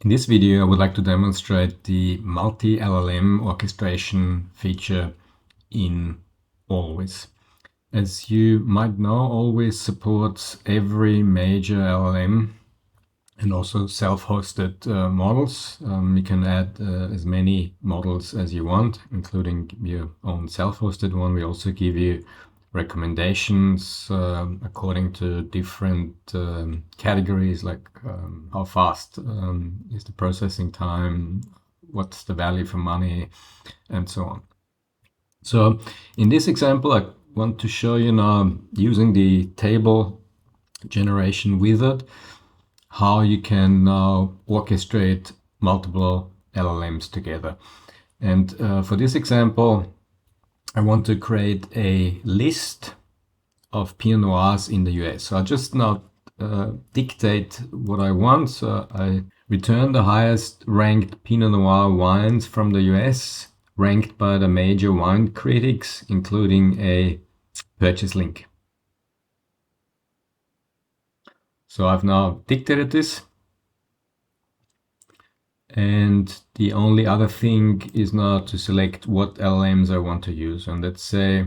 In this video, I would like to demonstrate the multi-LLM orchestration feature in Allwis. As you might know, Allwis supports every major LLM and also self-hosted models. You can add as many models as you want, including your own self-hosted one. We also give you recommendations according to different categories, like how fast is the processing time, what's the value for money, and so on. So in this example, I want to show you now, using the table generation wizard, how you can now orchestrate multiple LLMs together. And for this example, I want to create a list of Pinot Noirs in the US. So I just now dictate what I want. So I return the highest ranked Pinot Noir wines from the US, ranked by the major wine critics, including a purchase link. So I've now dictated this. And the only other thing is now to select what LLMs I want to use. And let's say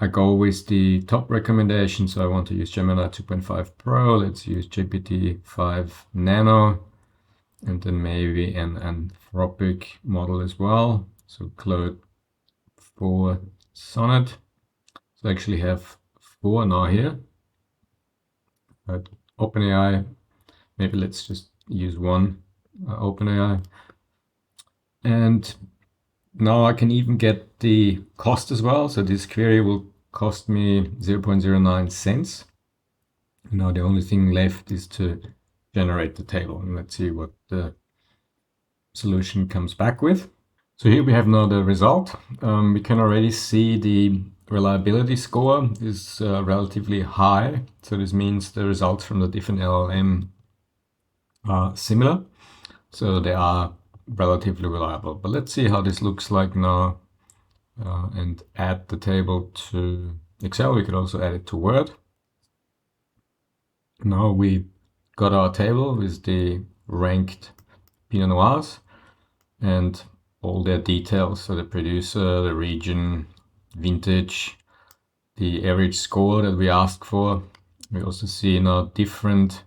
I go with the top recommendation. So I want to use Gemini 2.5 Pro. Let's use GPT-5 Nano, and then maybe an Anthropic model as well. So Claude 4 Sonnet. So I actually have 4 now here. But OpenAI, maybe let's just use one OpenAI. And now I can even get the cost as well. So this query will cost me 0.09 cents. Now the only thing left is to generate the table. And let's see what the solution comes back with. So here we have now the result. We can already see the reliability score is relatively high. So this means the results from the different LLM are similar. So they are relatively reliable. But let's see how this looks like now and add the table to Excel. We could also add it to Word. Now we got our table with the ranked Pinot Noirs and all their details. So the producer, the region, vintage, the average score that we asked for. We also see now different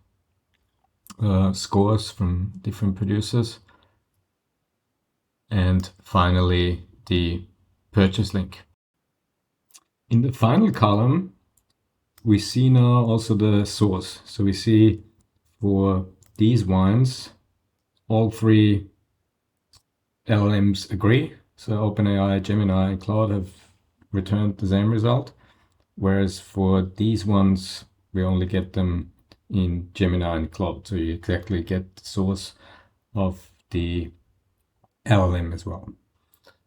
scores from different producers. And finally, the purchase link. In the final column, we see now also the source. So we see for these wines, all 3 LLMs agree. So OpenAI, Gemini, and Claude have returned the same result. Whereas for these ones, we only get them in Gemini and Claude. So you exactly get the source of the LLM as well.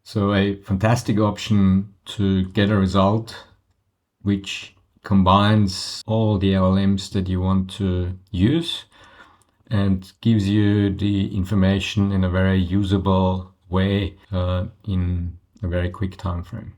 So a fantastic option to get a result which combines all the LLMs that you want to use and gives you the information in a very usable way in a very quick time frame.